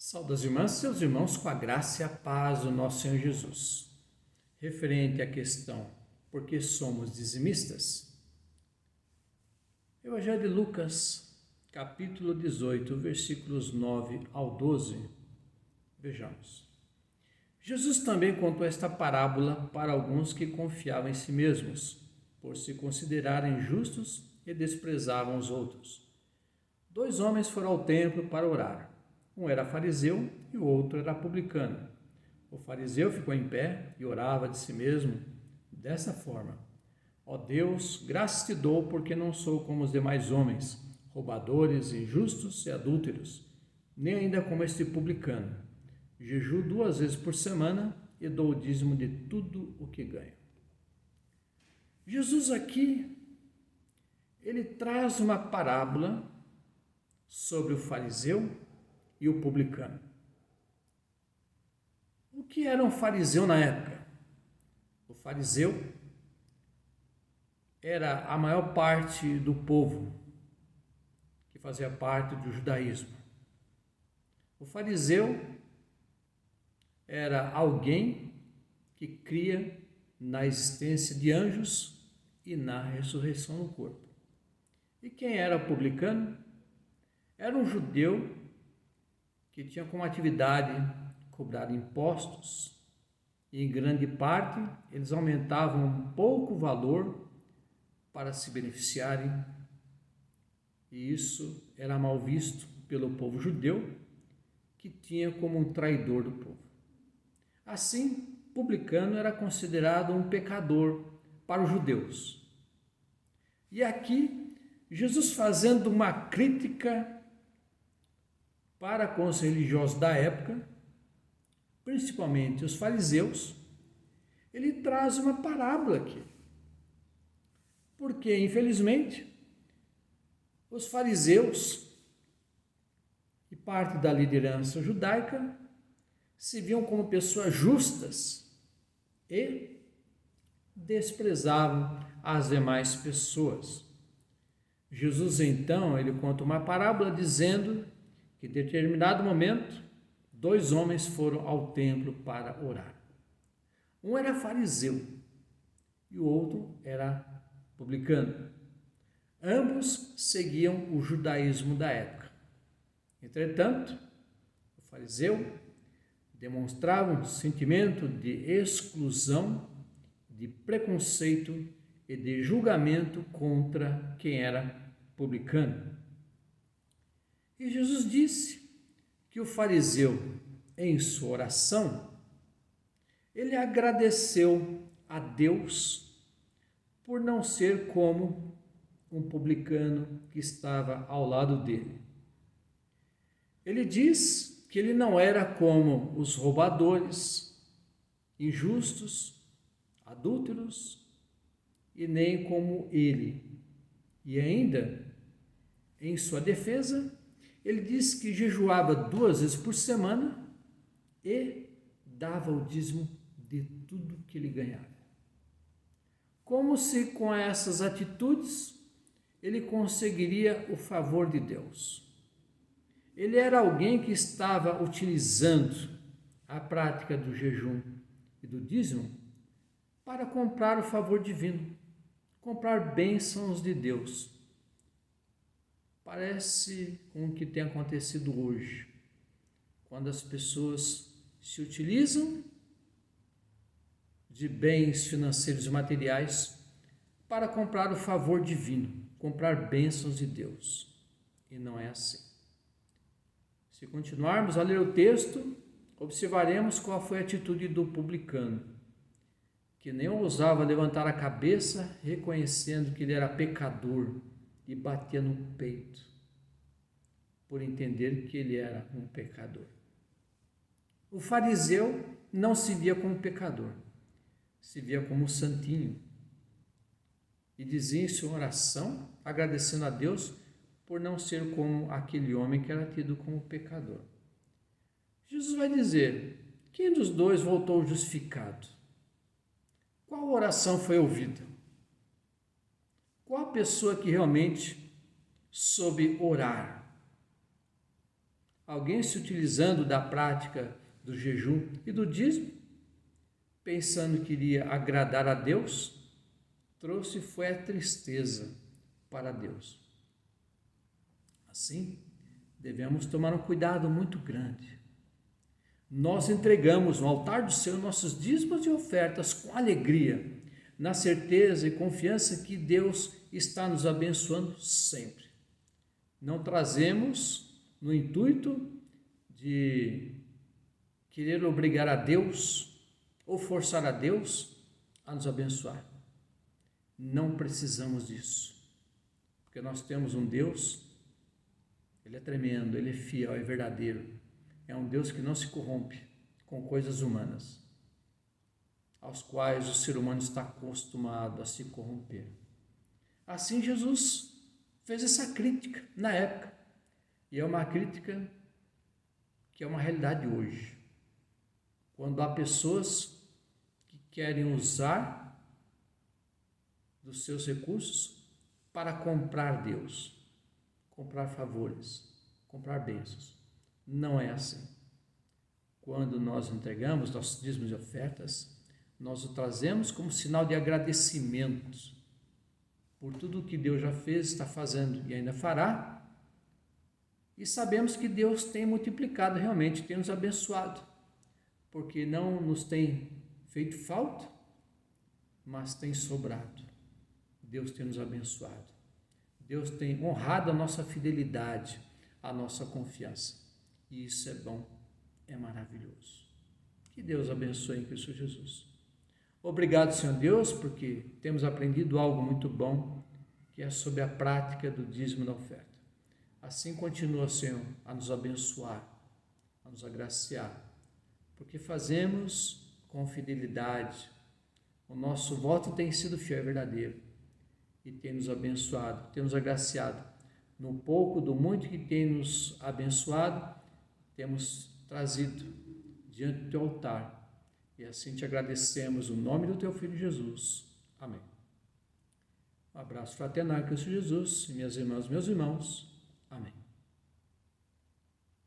Saúde as irmãs e seus irmãos com a graça e a paz do nosso Senhor Jesus. Referente à questão, por que somos dizimistas? Evangelho de Lucas, capítulo 18, versículos 9 ao 12. Vejamos. Jesus também contou esta parábola para alguns que confiavam em si mesmos, por se considerarem justos e desprezavam os outros. 2 homens foram ao templo para orar. Um era fariseu e o outro era publicano. O fariseu ficou em pé e orava de si mesmo dessa forma: Ó Deus, graças te dou porque não sou como os demais homens, roubadores, injustos e adúlteros, nem ainda como este publicano. Jejuo 2 vezes por semana e dou o dízimo de tudo o que ganho. Jesus aqui, ele traz uma parábola sobre o fariseu e o publicano. O que era um fariseu na época? O fariseu era a maior parte do povo que fazia parte do judaísmo. O fariseu era alguém que cria na existência de anjos e na ressurreição no corpo. E quem era o publicano? Era um judeu que tinha como atividade cobrar impostos, e em grande parte eles aumentavam um pouco o valor para se beneficiarem, e isso era mal visto pelo povo judeu, que tinha como um traidor do povo. Assim, publicano era considerado um pecador para os judeus. E aqui, Jesus fazendo uma crítica para com os religiosos da época, principalmente os fariseus, ele traz uma parábola aqui. Porque, infelizmente, os fariseus e parte da liderança judaica se viam como pessoas justas e desprezavam as demais pessoas. Jesus, então, ele conta uma parábola dizendo que em determinado momento 2 homens foram ao templo para orar. Um era fariseu e o outro era publicano. Ambos seguiam o judaísmo da época. Entretanto, o fariseu demonstrava um sentimento de exclusão, de preconceito e de julgamento contra quem era publicano. E Jesus disse que o fariseu, em sua oração, ele agradeceu a Deus por não ser como um publicano que estava ao lado dele. Ele diz que ele não era como os roubadores, injustos, adúlteros, e nem como ele. E ainda, em sua defesa, ele diz que jejuava 2 vezes por semana e dava o dízimo de tudo que ele ganhava. Como se com essas atitudes ele conseguiria o favor de Deus. Ele era alguém que estava utilizando a prática do jejum e do dízimo para comprar o favor divino, comprar bênçãos de Deus. Parece com o que tem acontecido hoje, quando as pessoas se utilizam de bens financeiros e materiais para comprar o favor divino, comprar bênçãos de Deus. E não é assim. Se continuarmos a ler o texto, observaremos qual foi a atitude do publicano, que nem ousava levantar a cabeça reconhecendo que ele era pecador, e batia no peito, por entender que ele era um pecador. O fariseu não se via como pecador, se via como um santinho, e dizia em sua oração, agradecendo a Deus por não ser como aquele homem que era tido como pecador. Jesus vai dizer: quem dos 2 voltou justificado? Qual oração foi ouvida? Qual a pessoa que realmente soube orar? alguém se utilizando da prática do jejum e do dízimo, pensando que iria agradar a Deus, trouxe foi a tristeza para Deus. Assim, devemos tomar um cuidado muito grande. Nós entregamos no altar do Senhor nossos dízimos e ofertas com alegria, na certeza e confiança que Deus está nos abençoando sempre. Não trazemos no intuito de querer obrigar a Deus ou forçar a Deus a nos abençoar. Não precisamos disso, porque nós temos um Deus, Ele é tremendo, Ele é fiel, é verdadeiro. É um Deus que não se corrompe com coisas humanas, aos quais o ser humano está acostumado a se corromper. Assim Jesus fez essa crítica na época, e é uma crítica que é uma realidade hoje. Quando há pessoas que querem usar dos seus recursos para comprar Deus, comprar favores, comprar bênçãos. Não é assim. Quando nós entregamos nossos dízimos e ofertas, nós o trazemos como sinal de agradecimento por tudo o que Deus já fez, está fazendo e ainda fará. E sabemos que Deus tem multiplicado realmente, tem nos abençoado, porque não nos tem feito falta, mas tem sobrado. Deus tem nos abençoado. Deus tem honrado a nossa fidelidade, a nossa confiança. E isso é bom, é maravilhoso. Que Deus abençoe em Cristo Jesus. Obrigado, Senhor Deus, porque temos aprendido algo muito bom, que é sobre a prática do dízimo da oferta. Assim continua, Senhor, a nos abençoar, a nos agraciar, porque fazemos com fidelidade. O nosso voto tem sido fiel e verdadeiro e tem nos abençoado, tem nos agraciado. No pouco, do muito que tem nos abençoado, temos trazido diante do teu altar. E assim te agradecemos no nome do teu Filho Jesus. Amém. Um abraço fraternal em Cristo Jesus, minhas irmãs, meus irmãos. Amém.